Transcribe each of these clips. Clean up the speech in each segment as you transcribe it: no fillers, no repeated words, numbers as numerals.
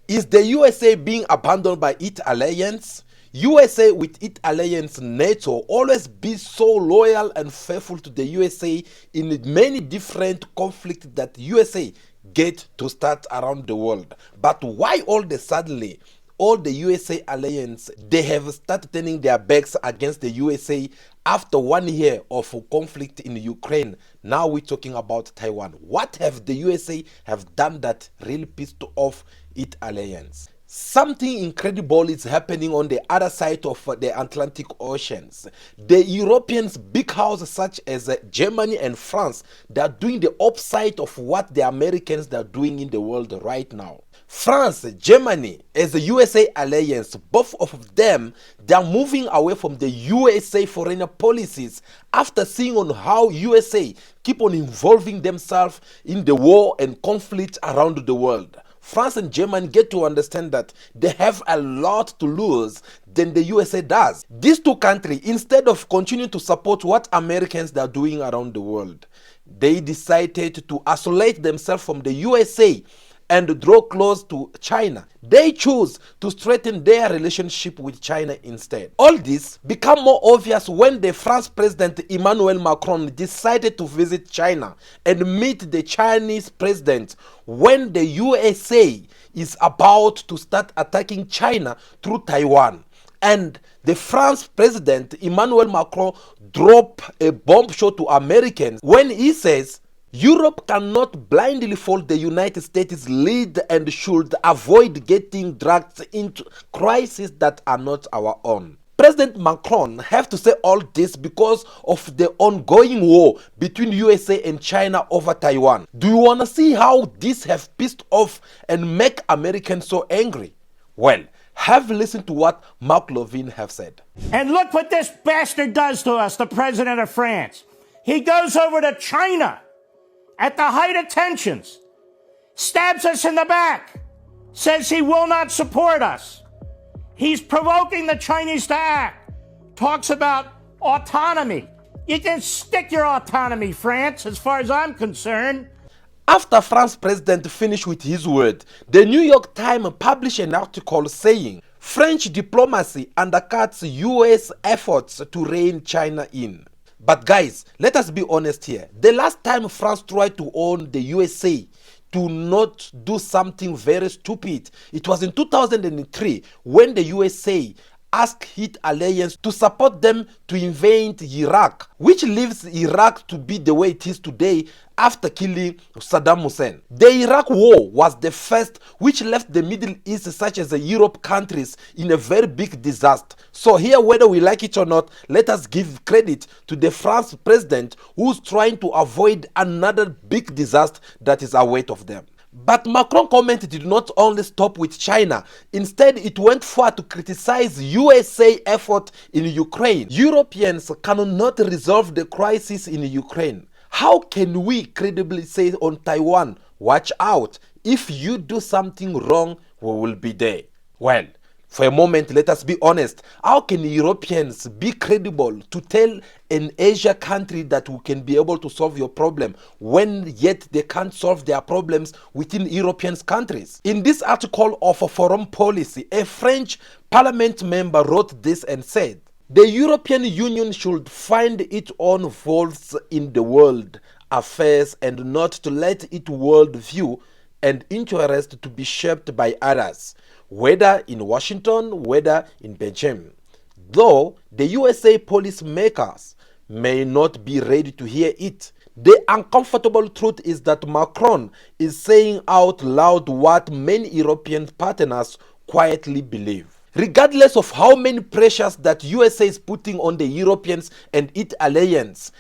Is the USA being abandoned by its alliance? USA with its alliance NATO always be so loyal and faithful to the USA in many different conflicts that USA get to start around the world. But why all the suddenly all the USA alliance they have started turning their backs against the USA after 1 year of conflict in Ukraine? Now we're talking about Taiwan. What have the USA have done that really pissed off its alliance? Something incredible is happening on the other side of the Atlantic Oceans. The Europeans, big houses such as Germany and France, they are doing the opposite of what the Americans are doing in the world right now. France, Germany, as a USA alliance, both of them, they are moving away from the USA foreign policies after seeing on how USA keep on involving themselves in the war and conflict around the world. France and Germany get to understand that they have a lot to lose than the USA does. These two countries, instead of continuing to support what Americans are doing around the world, they decided to isolate themselves from the USA and draw close to China. They choose to strengthen their relationship with China instead. All this became more obvious when the French President Emmanuel Macron decided to visit China and meet the Chinese president when the USA is about to start attacking China through Taiwan. And the French President Emmanuel Macron dropped a bombshell to Americans when he says Europe cannot blindly follow the United States' lead and should avoid getting dragged into crises that are not our own. President Macron have to say all this because of the ongoing war between USA and China over Taiwan. Do you want to see how this have pissed off and make Americans so angry? Well, have listened to what Mark Levin have said. And look what this bastard does to us, the president of France. He goes over to China at the height of tensions, stabs us in the back, says he will not support us. He's provoking the Chinese to act, talks about autonomy. You can stick your autonomy, France, as far as I'm concerned. After France president finished with his word, the New York Times published an article saying French diplomacy undercuts US efforts to rein China in. But guys, let us be honest here. The last time France tried to own the USA to not do something very stupid, it was in 2003 when the USA asked its alliance to support them to invade Iraq, which leaves Iraq to be the way it is today after killing Saddam Hussein. The Iraq war was the first which left the Middle East such as the Europe countries in a very big disaster. So here, whether we like it or not, let us give credit to the France president who's trying to avoid another big disaster that is ahead of them. But Macron's comment did not only stop with China. Instead, it went far to criticize USA effort in Ukraine. Europeans cannot resolve the crisis in Ukraine. How can we credibly say on Taiwan, watch out, if you do something wrong, we will be there? Well, for a moment, let us be honest. How can Europeans be credible to tell an Asia country that we can be able to solve your problem when yet they can't solve their problems within European countries? In this article of Foreign Policy, a French parliament member wrote this and said, the European Union should find its own voice in the world affairs and not to let its world view and interest to be shaped by others, whether in Washington, whether in Beijing. Though the USA policymakers may not be ready to hear it, the uncomfortable truth is that Macron is saying out loud what many European partners quietly believe. Regardless of how many pressures that USA is putting on the Europeans and its alliance,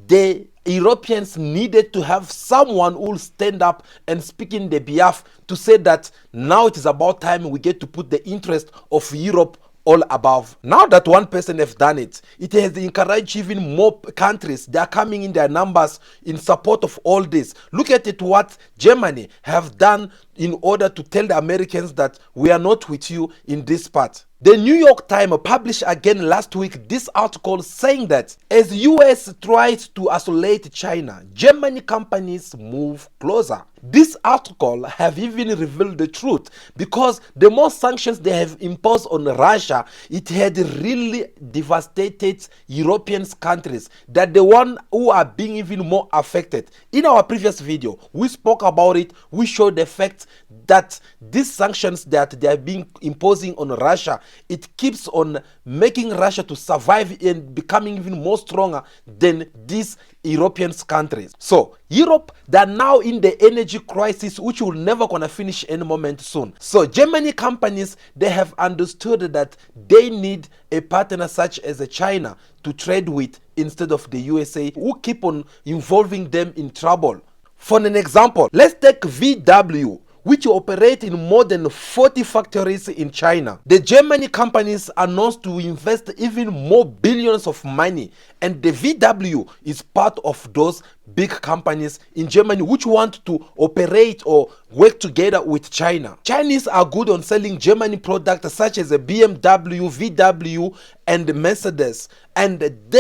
the Europeans needed to have someone who will stand up and speak in their behalf to say that now it is about time we get to put the interest of Europe all above. Now that one person has done it, it has encouraged even more countries. They are coming in their numbers in support of all this. Look at it, what Germany have done in order to tell the Americans that we are not with you in this part. The New York Times published again last week this article saying that as US tries to isolate China, German companies move closer. This article have even revealed the truth, because the more sanctions they have imposed on Russia, it had really devastated European countries, that the one who are being even more affected. In our previous video, we spoke about it. We showed the fact that these sanctions that they are being imposing on Russia, it keeps on making Russia to survive and becoming even more stronger than these European countries. So Europe, they're now in the energy crisis, which will never gonna finish any moment soon. So Germany companies, they have understood that they need a partner such as China to trade with, instead of the USA, who keep on involving them in trouble. For an example, let's take VW, which operate in more than 40 factories in China. The Germany companies announced to invest even more billions of money, and the VW is part of those big companies in Germany which want to operate or work together with China. Chinese are good on selling Germany products such as a BMW, VW, and Mercedes, and it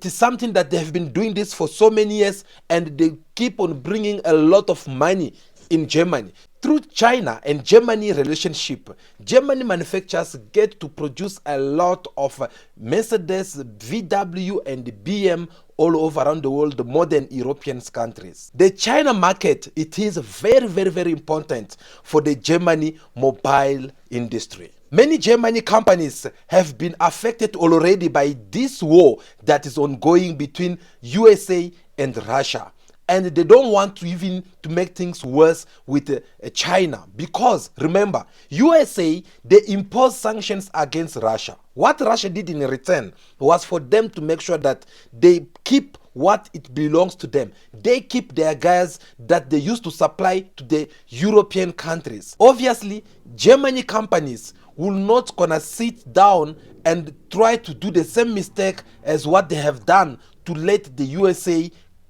is something that they have been doing this for so many years, and they keep on bringing a lot of money in Germany. Through China and Germany relationship, Germany manufacturers get to produce a lot of Mercedes, VW, and BM all over around the world, more than European countries. The China market, it is very important for the Germany mobile industry. Many Germany companies have been affected already by this war that is ongoing between USA and Russia. And they don't want to even to make things worse with China, because remember, USA, they imposed sanctions against Russia. What Russia did in return was for them to make sure that they keep what it belongs to them. They keep their gas that they used to supply to the European countries. Obviously, Germany companies will not gonna sit down and try to do the same mistake as what they have done to let the USA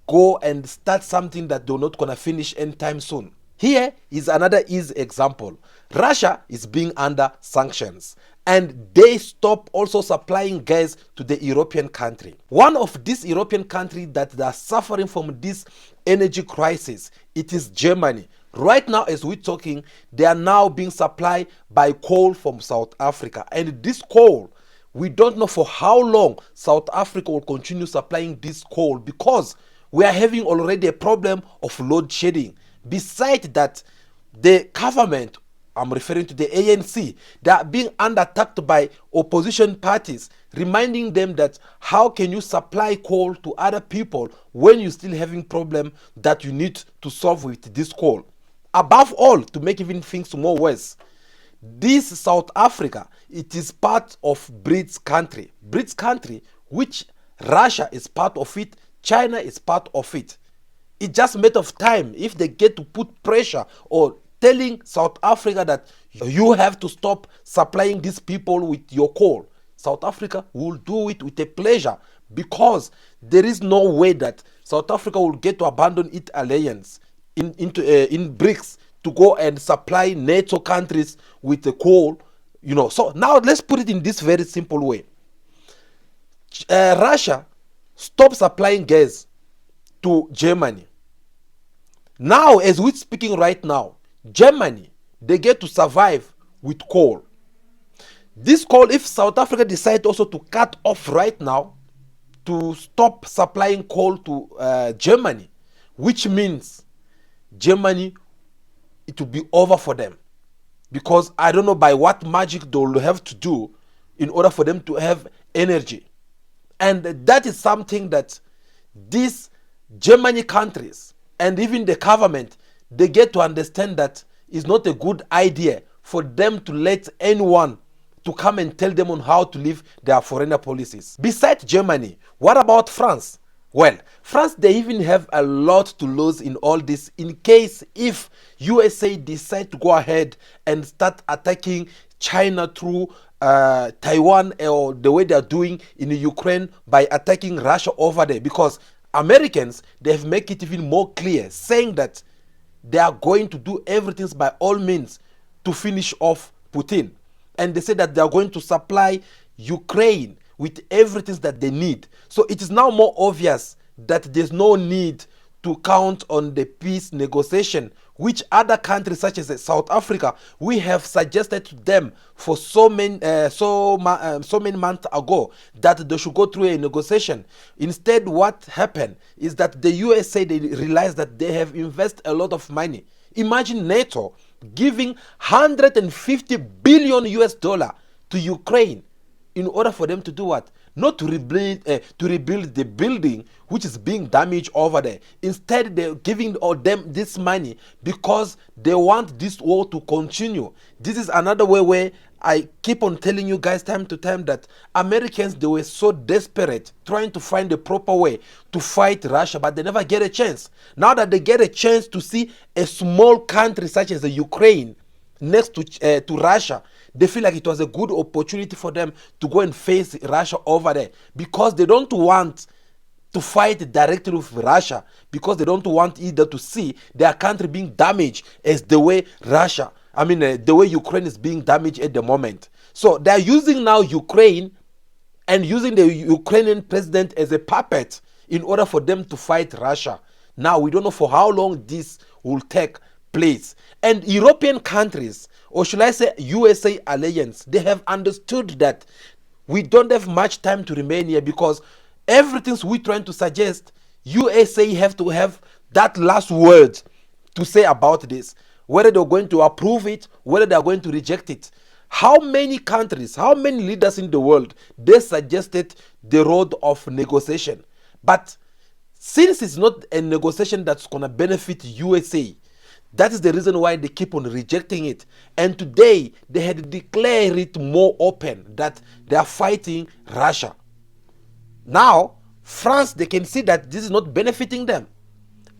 go and start something that they're not gonna finish anytime soon. Here is another easy example. Russia is being under sanctions, and they stop also supplying gas to the European country. One of these European countries that are suffering from this energy crisis, it is Germany. Right now, as we're talking, they are now being supplied by coal from South Africa, and this coal, we don't know for how long South Africa will continue supplying this coal, because we are having already a problem of load shedding. Besides that, the government, I'm referring to the ANC, they are being under attacked by opposition parties, reminding them that how can you supply coal to other people when you're still having problem that you need to solve with this coal. Above all, to make even things more worse, this South Africa, it is part of BRICS country. BRICS country, which Russia is part of it, China is part of it. It's just a matter of time if they get to put pressure or telling South Africa that you have to stop supplying these people with your coal. South Africa will do it with a pleasure, because there is no way that South Africa will get to abandon its alliance in BRICS to go and supply NATO countries with the coal. So now let's put it in this very simple way. Russia stop supplying gas to Germany. Now, as we're speaking right now, Germany, they get to survive with coal. This coal, if South Africa decide also to cut off right now, to stop supplying coal to Germany, which means Germany, it will be over for them. Because I don't know by what magic they'll have to do in order for them to have energy. And that is something that these Germany countries and even the government, they get to understand that it's not a good idea for them to let anyone to come and tell them on how to live their foreign policies. Besides Germany, what about France? Well, France, they even have a lot to lose in all this, in case if USA decide to go ahead and start attacking China through Taiwan, or the way they are doing in Ukraine by attacking Russia over there. Because Americans, they have made it even more clear, saying that they are going to do everything by all means to finish off Putin. And they say that they are going to supply Ukraine with everything that they need. So it is now more obvious that there's no need to count on the peace negotiation, which other countries such as South Africa, we have suggested to them for so many months ago that they should go through a negotiation. Instead, what happened is that the USA, they realized that they have invested a lot of money. Imagine NATO giving 150 billion US dollar to Ukraine in order for them to do what? Not to rebuild the building which is being damaged over there. Instead, they're giving them this money because they want this war to continue. This is another way where I keep on telling you guys time to time that Americans, they were so desperate trying to find a proper way to fight Russia, but they never get a chance. Now that they get a chance to see a small country such as the Ukraine next to Russia, they feel like it was a good opportunity for them to go and face Russia over there, because they don't want to fight directly with Russia, because they don't want either to see their country being damaged as the way the way Ukraine is being damaged at the moment. So they are using now Ukraine and using the Ukrainian president as a puppet in order for them to fight Russia. Now we don't know for how long this will take place. And European countries, or should I say USA alliance, they have understood that we don't have much time to remain here, because everything we're trying to suggest, USA have to have that last word to say about this, whether they're going to approve it, whether they're going to reject it. How many countries, how many leaders in the world, they suggested the road of negotiation. But since it's not a negotiation that's going to benefit USA, that is the reason why they keep on rejecting it. And today, they had declared it more open that they are fighting Russia. Now, France, they can see that this is not benefiting them.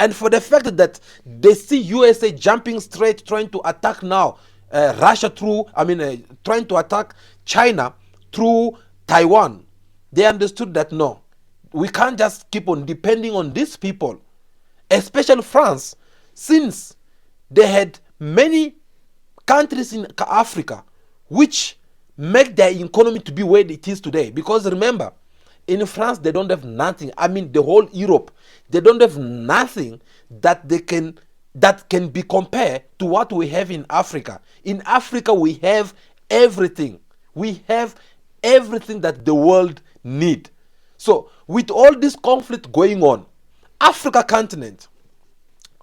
And for the fact that they see USA jumping straight, trying to attack now Russia through, trying to attack China through Taiwan, they understood that no, we can't just keep on depending on these people, especially France, since they had many countries in Africa which make their economy to be where it is today. Because remember, in France, they don't have nothing. The whole Europe, they don't have nothing that can be compared to what we have in Africa. In Africa, we have everything. We have everything that the world need. So, with all this conflict going on, Africa continent,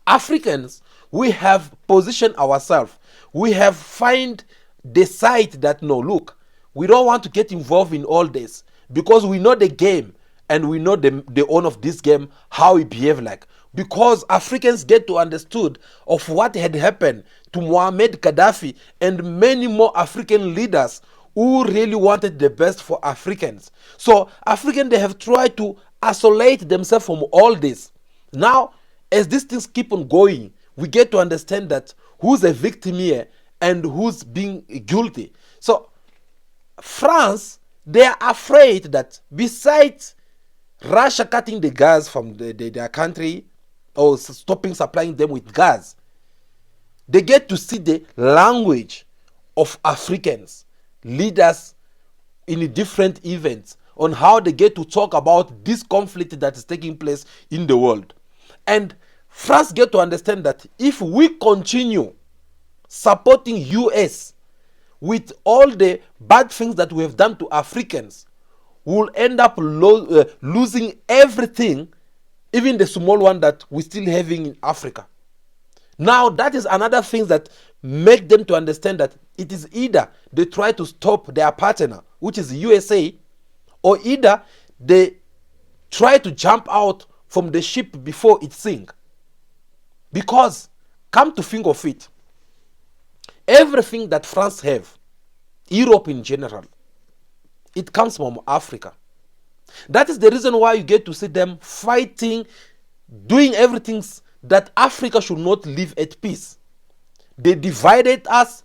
Africans, we have positioned ourselves. We have decided that no, look, we don't want to get involved in all this, because we know the game and we know the owner of this game, how he behave like. Because Africans get to understood of what had happened to Muammar Gaddafi and many more African leaders who really wanted the best for Africans. So Africans, they have tried to isolate themselves from all this. Now, as these things keep on going, we get to understand that who's a victim here and who's being guilty. So France, they are afraid that besides Russia cutting the gas from their country or stopping supplying them with gas, they get to see the language of Africans, leaders in different events, on how they get to talk about this conflict that is taking place in the world. And France get to understand that if we continue supporting US with all the bad things that we have done to Africans, we'll end up losing everything, even the small one that we're still having in Africa. Now, that is another thing that make them to understand that it is either they try to stop their partner, which is USA, or either they try to jump out from the ship before it sinks. Because, come to think of it, everything that France have, Europe in general, it comes from Africa. That is the reason why you get to see them fighting, doing everything that Africa should not live at peace. They divided us.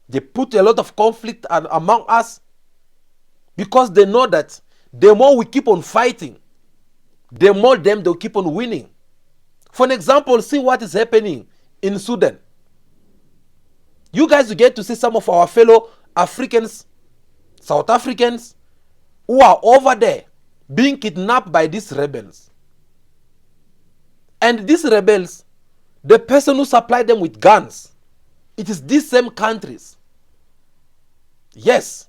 They put a lot of conflict among us, because they know that the more we keep on fighting, the more they'll keep on winning. For an example, see what is happening in Sudan. You guys get to see some of our fellow Africans, South Africans, who are over there being kidnapped by these rebels. And these rebels, the person who supplied them with guns, it is these same countries. Yes,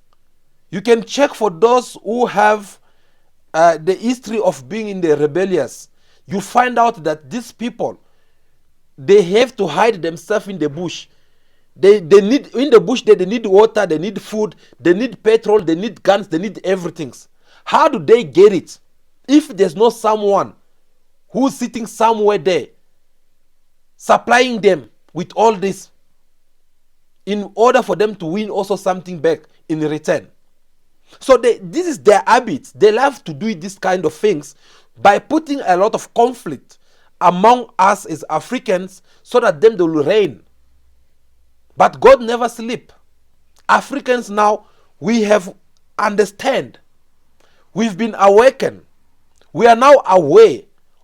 you can check for those who have the history of being in the rebellious. You find out that these people, they have to hide themselves in the bush. They need, in the bush, they need water, they need food, they need petrol, they need guns, they need everything. How do they get it if there's not someone who's sitting somewhere there supplying them with all this in order for them to win also something back in return? So this is their habit. They love to do this kind of things by putting a lot of conflict among us as Africans so that them they will reign. But God never sleep. Africans now, we have understand. We've been awakened. We are now aware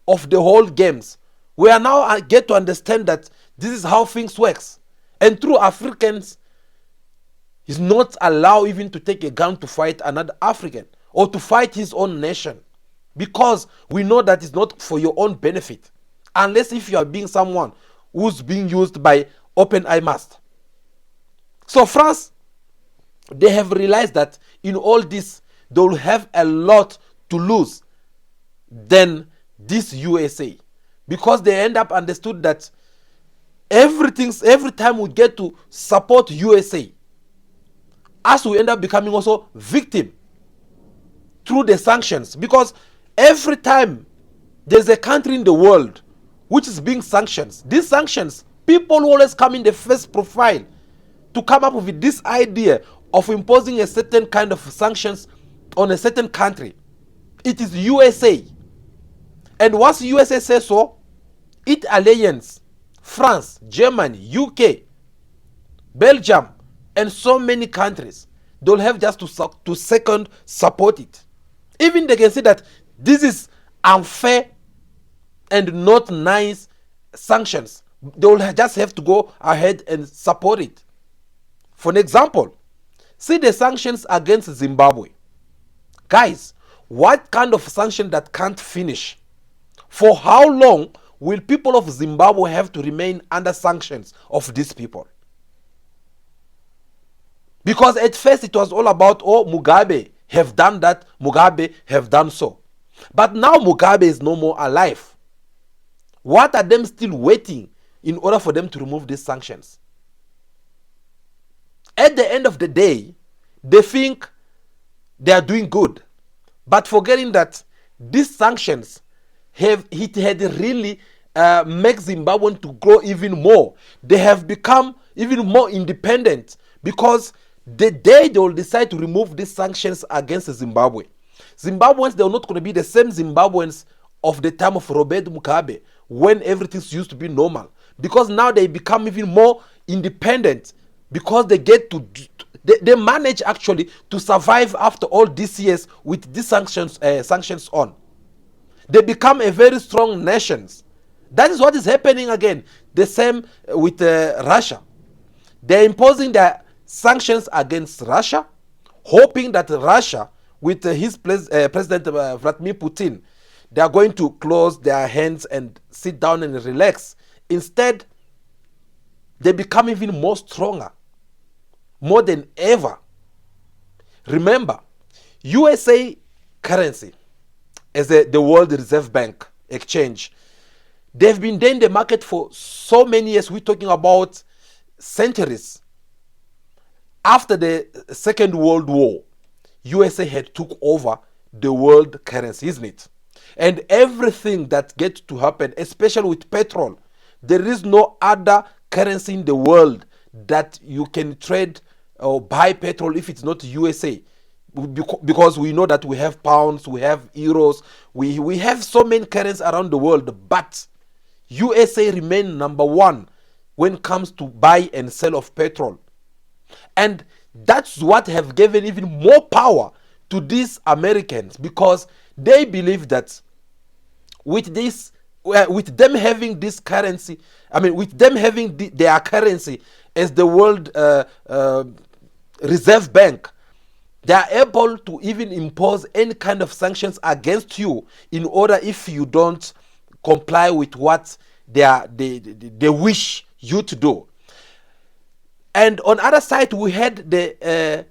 of the whole games. We are now get to understand that this is how things works. And through Africans is not allowed even to take a gun to fight another African or to fight his own nation, because we know that it's not for your own benefit, unless if you are being someone who's being used by open eye master. So France, they have realized that in all this they will have a lot to lose than this USA, because they end up understood that every time we get to support USA, us we end up becoming also victim through the sanctions, because every time there's a country in the world which is being sanctioned, these sanctions, people always come in the first profile to come up with this idea of imposing a certain kind of sanctions on a certain country. It is USA. And once USA says so, it alliance, France, Germany, UK, Belgium, and so many countries, they'll have just to second support it. Even they can see that this is unfair and not nice sanctions. They will just have to go ahead and support it. For an example, see the sanctions against Zimbabwe. Guys, what kind of sanction that can't finish? For how long will people of Zimbabwe have to remain under sanctions of these people? Because at first it was all about, oh, Mugabe have done that, Mugabe have done so. But now Mugabe is no more alive. What are them still waiting in order for them to remove these sanctions? At the end of the day, they think they are doing good, but forgetting that these sanctions had really make Zimbabwean to grow even more. They have become even more independent, because the day they will decide to remove these sanctions against Zimbabwe, Zimbabweans, they are not going to be the same Zimbabweans of the time of Robert Mugabe, when everything used to be normal, because now they become even more independent, because they get to they manage actually to survive after all these years with these sanctions on. They become a very strong nation. That is what is happening again. The same with Russia. They're imposing their sanctions against Russia, hoping that Russia, with his President Vladimir Putin, they are going to close their hands and sit down and relax. Instead, they become even more stronger, more than ever. Remember, USA currency as the World Reserve Bank exchange, they've been there in the market for so many years. We're talking about centuries. After the Second World War, USA had took over the world currency, isn't it? And everything that gets to happen, especially with petrol, there is no other currency in the world that you can trade or buy petrol if it's not USA. Because we know that we have pounds, we have euros, we have so many currencies around the world, but USA remain number one when it comes to buy and sell of petrol. And that's what have given even more power to these Americans, because they believe that with this, with them having this currency, with them having their currency as the world reserve bank, they are able to even impose any kind of sanctions against you in order if you don't comply with what they wish you to do. And on other side, we had the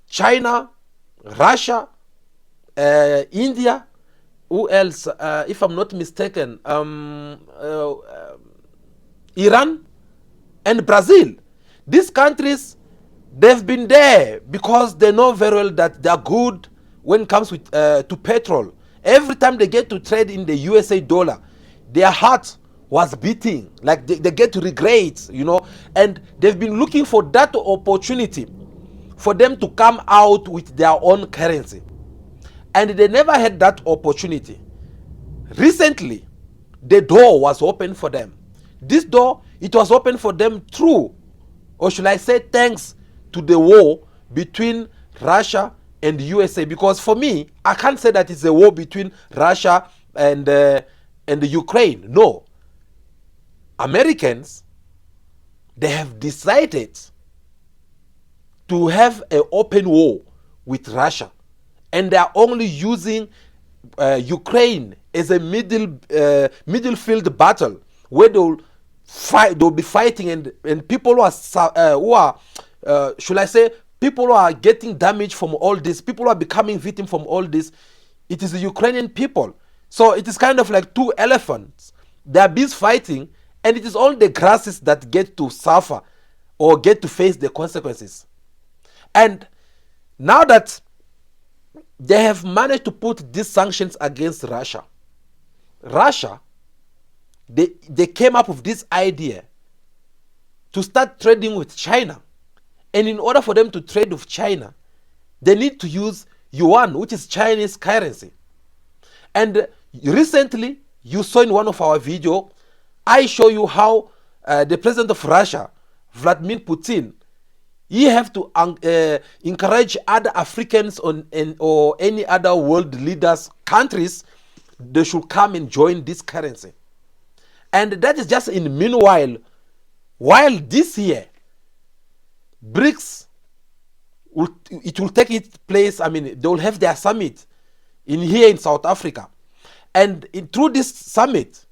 China, Russia, India, who else? If I'm not mistaken, Iran and Brazil. These countries, they've been there because they know very well that they're good when it comes with to petrol. Every time they get to trade in the USA dollar, their heart was beating, like they get to regret, and they've been looking for that opportunity for them to come out with their own currency, and they never had that opportunity. Recently, the door was open for them. This door, it was open for them through, or should I say thanks to the war between Russia and the USA. Because for me, I can't say that it's a war between Russia and the Ukraine. No. Americans, they have decided to have an open war with Russia, and they are only using Ukraine as a middle field battle where they'll be fighting, and people who are should I say, people who are getting damage from all this, people who are becoming victim from all this, it is the Ukrainian people. So it is kind of like two elephants. They are busy fighting, and it is all the grasses that get to suffer or get to face the consequences. And now that they have managed to put these sanctions against Russia, they came up with this idea to start trading with China. And in order for them to trade with China, they need to use yuan, which is Chinese currency. And recently, you saw in one of our videos, I show you how the president of Russia, Vladimir Putin, he have to encourage other Africans or any other world leaders, countries, they should come and join this currency. And that is just in meanwhile, while this year, BRICS, it will take its place. I mean, they will have their summit here in South Africa. And through this summit,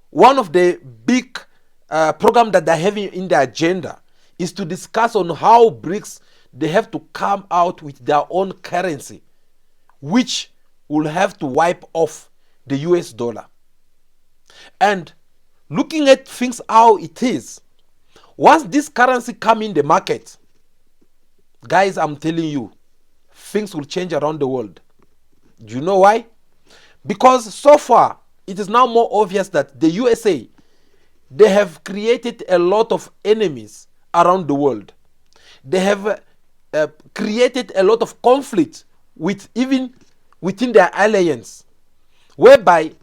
one of the big programs that they're having in their agenda is to discuss on how BRICS, they have to come out with their own currency, which will have to wipe off the US dollar. And looking at things how it is, once this currency come in the market, guys, I'm telling you, things will change around the world. Do you know why? Because so far, it is now more obvious that the USA, they have created a lot of enemies around the world. They have created a lot of conflict even within their alliance, whereby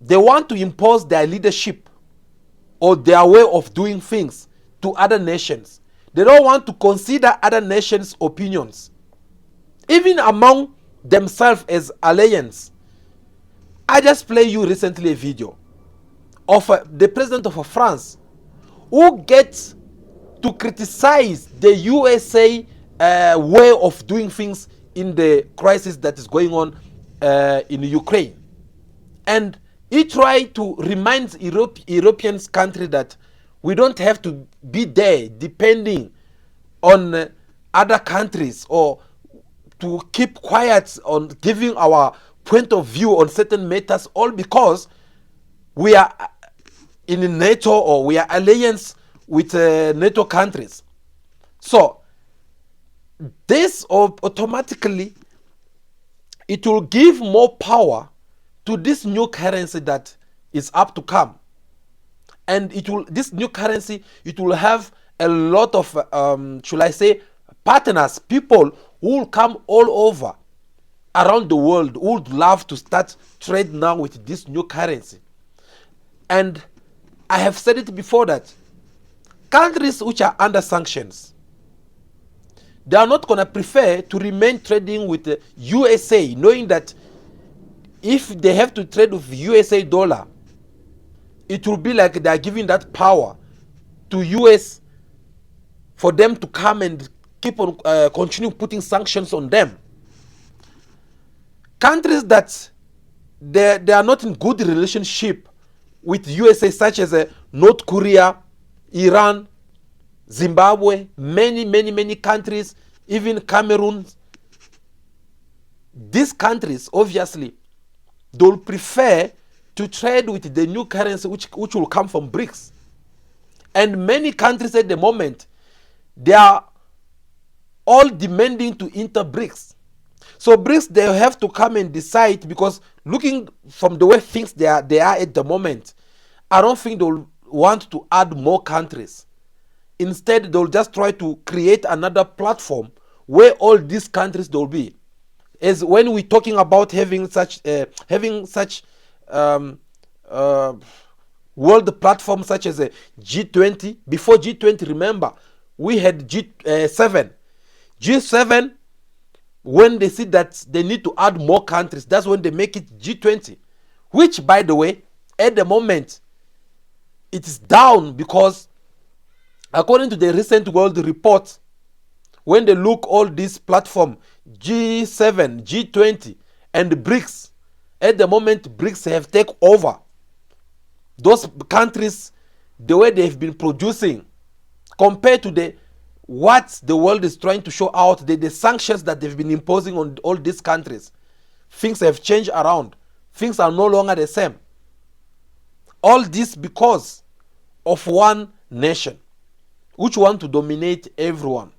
they want to impose their leadership or their way of doing things to other nations. They don't want to consider other nations' opinions, even among themselves as alliance. I just played you recently a video of the president of France who gets to criticize the USA way of doing things in the crisis that is going on in Ukraine. And he tried to remind European countries that we don't have to be there depending on other countries, or to keep quiet on giving our point of view on certain matters, all because we are in NATO or we are alliance with NATO countries. So this automatically, it will give more power to this new currency that is up to come. And this new currency, it will have a lot of, should I say, partners, people who will come all over around the world who would love to start trade now with this new currency. And I have said it before that countries which are under sanctions, they are not going to prefer to remain trading with the USA, knowing that if they have to trade with USA dollar, it will be like they are giving that power to US for them to come and keep on continue putting sanctions on them. Countries that they are not in good relationship with USA, such as North Korea, Iran, Zimbabwe, many countries, even Cameroon. These countries, obviously, they will prefer to trade with the new currency which will come from BRICS. And many countries at the moment, they are all demanding to enter BRICS. So BRICS, they have to come and decide, because looking from the way things they are at the moment, I don't think they'll want to add more countries. Instead, they'll just try to create another platform where all these countries will be. As when we're talking about having such world platforms such as a G20. Before G20, remember, we had G7. G7, when they see that they need to add more countries, that's when they make it G20, which, by the way, at the moment, it is down, because according to the recent world report, when they look all these platforms, G7, G20, and BRICS, at the moment, BRICS have taken over. Those countries, the way they've been producing, compared to what the world is trying to show out, the sanctions that they've been imposing on all these countries, things have changed around. Things are no longer the same. All this because of one nation, which want to dominate everyone.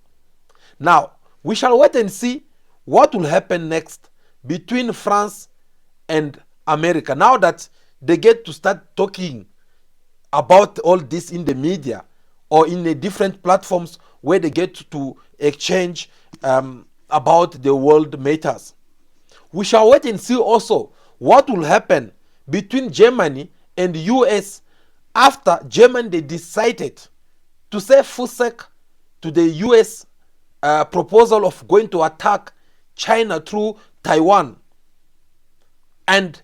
Now, we shall wait and see what will happen next between France and America. Now that they get to start talking about all this in the media or in the different platforms where they get to exchange about the world matters. We shall wait and see also what will happen between Germany and the US after Germany they decided to say fussek to the US proposal of going to attack China through Taiwan, and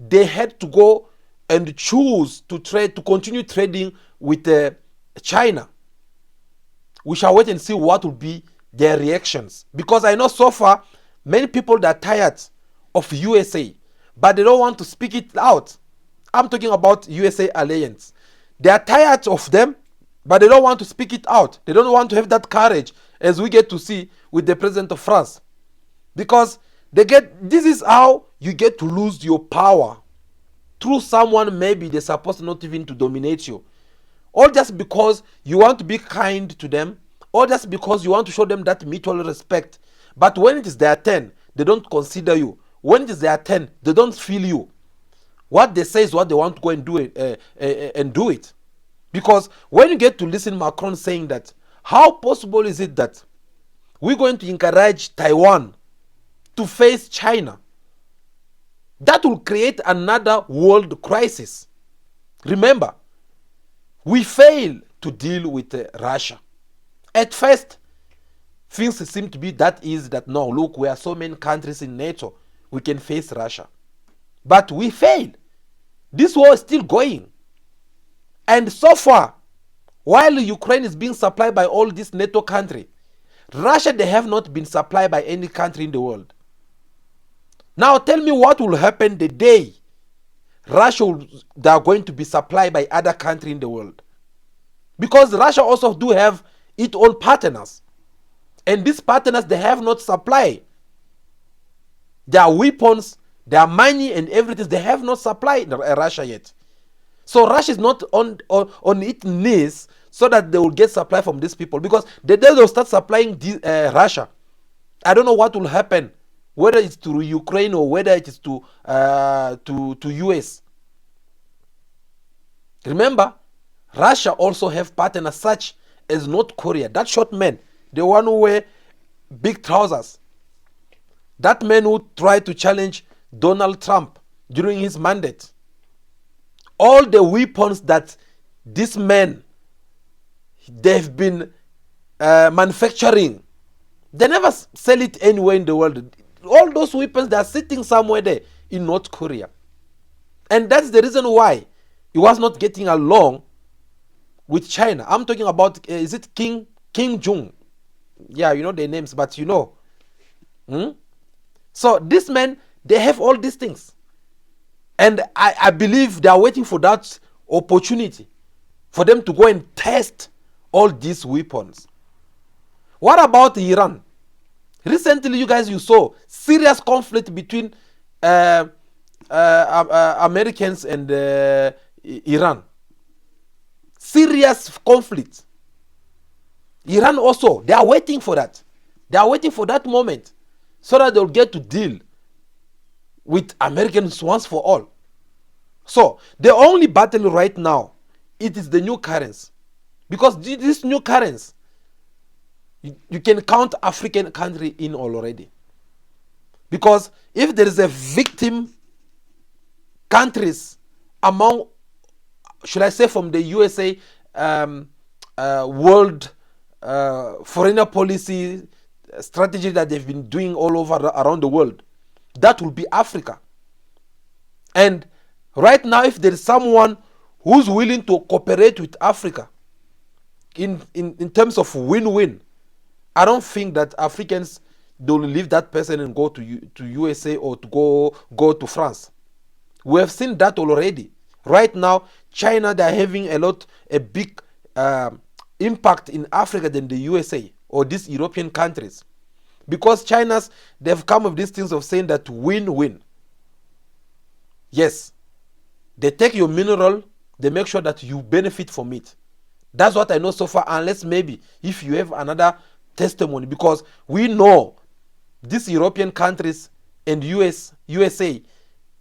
they had to go and choose to continue trading with China. We shall wait and see what will be their reactions, because I know so far many people that are tired of USA, but they don't want to speak it out. I'm talking about USA alliance. They are tired of them, but they don't want to speak it out. They don't want to have that courage, as we get to see with the president of France, because this is how you get to lose your power, through someone maybe they're supposed not even to dominate you, or just because you want to be kind to them, or just because you want to show them that mutual respect. But when it is their turn, they don't consider you. When it is their turn, they don't feel you. What they say is what they want to go and do it. Because when you get to listen Macron saying that, how possible is it that we're going to encourage Taiwan to face China? That will create another world crisis. Remember, we fail to deal with Russia. At first, things seem to be that easy, that no, look, we are so many countries in NATO, we can face Russia. But we failed. This war is still going. And so far, while Ukraine is being supplied by all these NATO countries, Russia, they have not been supplied by any country in the world. Now tell me what will happen the day they are going to be supplied by other countries in the world. Because Russia also do have its own partners. And these partners, they have not supplied their weapons, their money and everything. They have not supplied Russia yet. So Russia is not on its knees so that they will get supply from these people. Because the day they'll start supplying Russia, I don't know what will happen, whether it's to Ukraine or whether it is to US. Remember, Russia also have partners such as North Korea. That short man, the one who wear big trousers, that man who tried to challenge Donald Trump during his mandate. All the weapons that this man they've been manufacturing, they never sell it anywhere in the world. All those weapons, they are sitting somewhere there in North Korea. And that's the reason why he was not getting along with China. I'm talking about, is it Kim Jong? Yeah, you know their names, but you know. So this man, they have all these things. And I believe they are waiting for that opportunity for them to go and test all these weapons. What about Iran? Recently, you saw serious conflict between Americans and Iran. Serious conflict. Iran also, they are waiting for that. They are waiting for that moment so that they'll get to deal with Americans once for all. So the only battle right now, it is the new currency. Because this new currency, you can count African country in already. Because if there is a victim countries among, should I say, from the USA world foreign policy strategy that they've been doing all over around the world, that will be Africa. And right now, if there is someone who's willing to cooperate with Africa in terms of win-win, I don't think that Africans, they will leave that person and go to USA or to go to France. We have seen that already. Right now, China, they are having a big impact in Africa than the USA or these European countries. Because they've come with these things of saying that win-win. Yes, they take your mineral, they make sure that you benefit from it. That's what I know so far, unless maybe if you have another testimony, because we know these European countries and USA,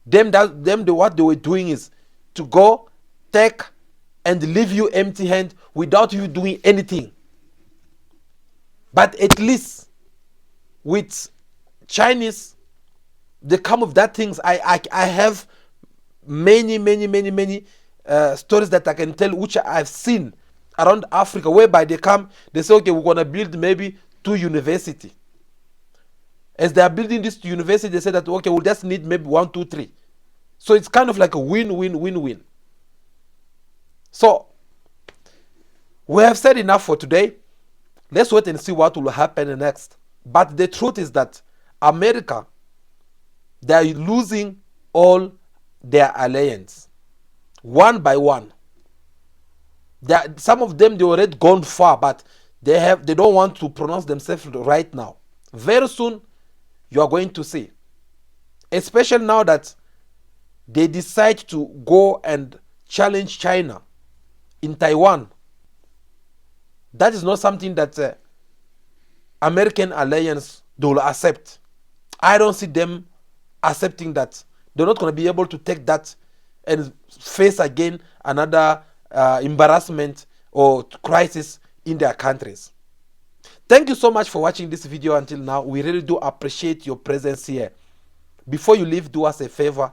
what they were doing is to go, take, and leave you empty-handed without you doing anything. But at least with Chinese, they come with that things. I have many stories that I can tell, which I've seen around Africa, whereby they come, they say, okay, we're gonna build maybe 2 universities. As they are building this university, they say that, okay, we'll just need maybe 1, 2, 3. So it's kind of like a win-win-win-win. So we have said enough for today. Let's wait and see what will happen next. But the truth is that America, they are losing all their alliance one by one. Some of them, they already gone far, but they don't want to pronounce themselves right now. Very soon you are going to see, especially now that they decide to go and challenge China in Taiwan. That is not something that American alliance, they will accept. I don't see them accepting that. They're not going to be able to take that and face again another embarrassment or crisis in their countries. Thank you so much for watching this video until now. We really do appreciate your presence here. Before you leave, do us a favor,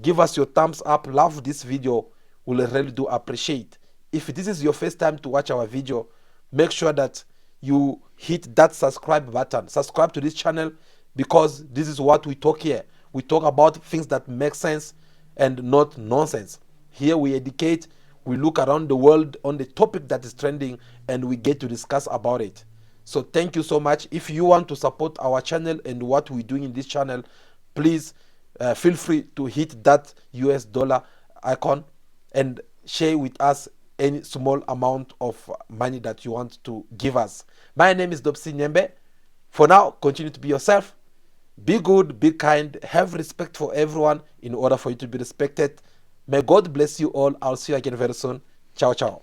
give us your thumbs up, love this video. We'll really do appreciate. If this is your first time to watch our video, make sure that you hit that subscribe button. Subscribe to this channel, because this is what we talk here. We talk about things that make sense and not nonsense. Here we educate, we look around the world on the topic that is trending, and we get to discuss about it. So thank you so much. If you want to support our channel and what we're doing in this channel, please feel free to hit that US dollar icon and share with us any small amount of money that you want to give us. My name is Dobsi Nyembe. For now, continue to be yourself. Be good, be kind, have respect for everyone in order for you to be respected. May God bless you all. I'll see you again very soon. Ciao, ciao.